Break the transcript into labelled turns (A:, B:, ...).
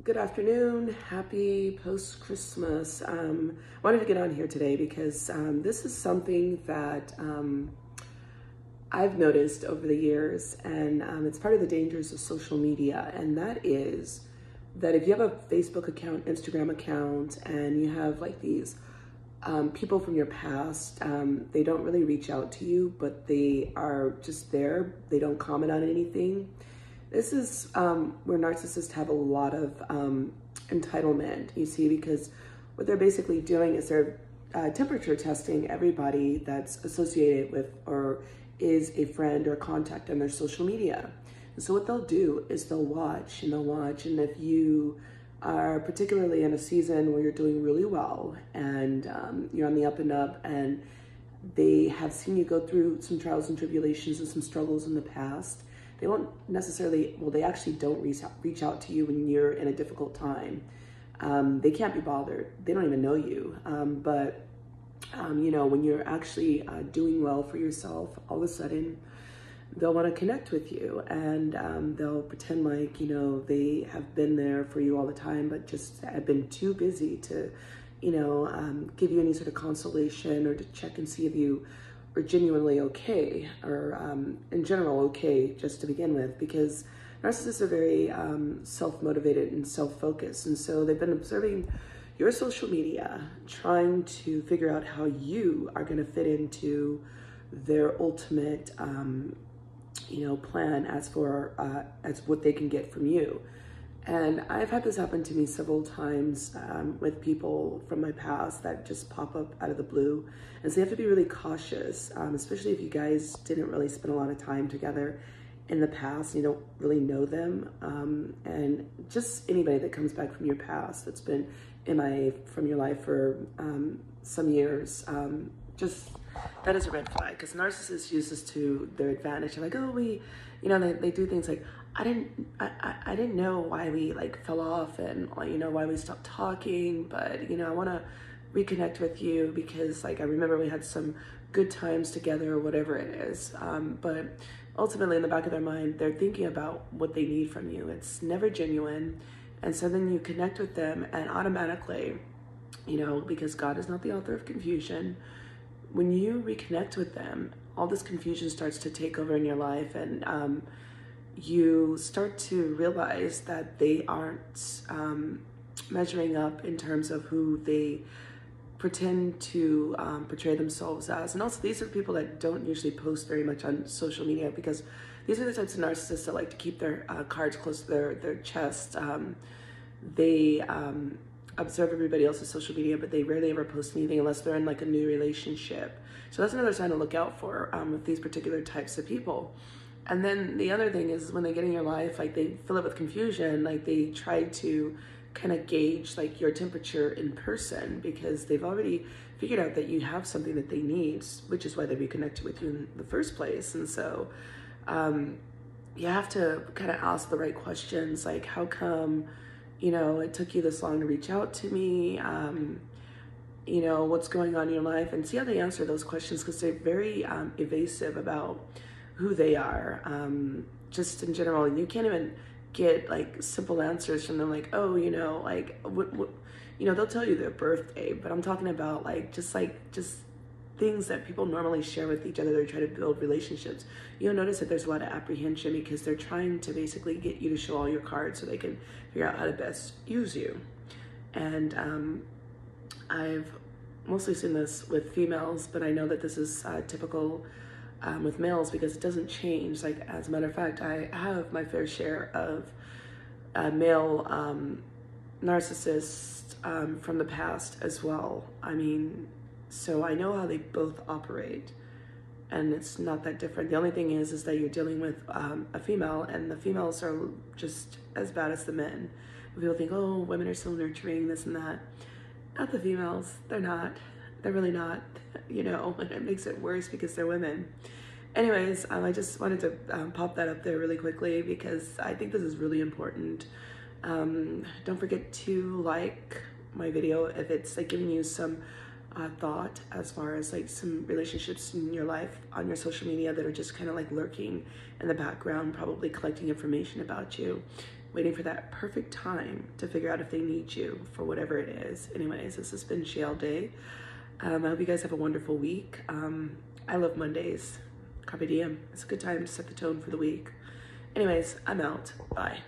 A: Good afternoon. Happy post-Christmas. Wanted to get on here today because this is something that I've noticed over the years, and it's part of the dangers of social media, and that is that if you have a Facebook account, Instagram account, and you have like these people from your past, they don't really reach out to you, but they are just there. They don't comment on anything. This is where narcissists have a lot of entitlement, you see, because what they're basically doing is they're temperature testing everybody that's associated with or is a friend or contact on their social media. And so what they'll do is they'll watch, and if you are particularly in a season where you're doing really well and you're on the up and up, and they have seen you go through some trials and tribulations and some struggles in the past, they won't necessarily, well, they actually don't reach out to you when you're in a difficult time. They can't be bothered. They don't even know you. But when you're actually doing well for yourself, all of a sudden, they'll want to connect with you, and they'll pretend like, they have been there for you all the time, but just have been too busy to, give you any sort of consolation or to check and see if you are genuinely okay, or in general okay, just to begin with, because narcissists are very self-motivated and self-focused, and so they've been observing your social media, trying to figure out how you are going to fit into their ultimate plan as what they can get from you. And I've had this happen to me several times with people from my past that just pop up out of the blue. And so you have to be really cautious, especially if you guys didn't really spend a lot of time together in the past, you don't really know them. And just anybody that comes back from your past that's been MIA from your life for some years, just that is a red flag, because narcissists use this to their advantage. They're like, oh, they do things like, I didn't know why we fell off, and why we stopped talking, but I want to reconnect with you because I remember we had some good times together, or whatever it is. But ultimately, in the back of their mind, they're thinking about what they need from you. It's never genuine. And so then you connect with them, and automatically, because God is not the author of confusion, when you reconnect with them, all this confusion starts to take over in your life, and you start to realize that they aren't measuring up in terms of who they pretend to portray themselves as. And also, these are people that don't usually post very much on social media, because these are the types of narcissists that like to keep their cards close to their chest. They observe everybody else's social media, but they rarely ever post anything unless they're in a new relationship. So that's another sign to look out for with these particular types of people. And then the other thing is, when they get in your life, they fill it with confusion, they try to kind of gauge your temperature in person, because they've already figured out that you have something that they need, which is why they reconnected with you in the first place. And so you have to kind of ask the right questions, like, how come it took you this long to reach out to me? What's going on in your life? And see how they answer those questions, because they're very evasive about who they are, just in general. And you can't even get simple answers from them, oh, they'll tell you their birthday, but I'm talking about just things that people normally share with each other. They're trying to build relationships. You'll notice that there's a lot of apprehension, because they're trying to basically get you to show all your cards so they can figure out how to best use you. And I've mostly seen this with females, but I know that this is typical with males, because it doesn't change. As a matter of fact, I have my fair share of male narcissists from the past as well. So I know how they both operate, and it's not that different. The only thing is that you're dealing with a female, and the females are just as bad as the men. People think, oh, women are so nurturing, this and that. Not the females. They're not. They're really not, and it makes it worse because they're women. Anyways, I just wanted to pop that up there really quickly, because I think this is really important. Don't forget to like my video if it's giving you some thought as far as some relationships in your life on your social media that are just kind of lurking in the background, probably collecting information about you. waiting for that perfect time to figure out if they need you for whatever it is. Anyways, this has been Shale Day. I hope you guys have a wonderful week. I love Mondays. Carpe diem. It's a good time to set the tone for the week. Anyways, I'm out. Bye.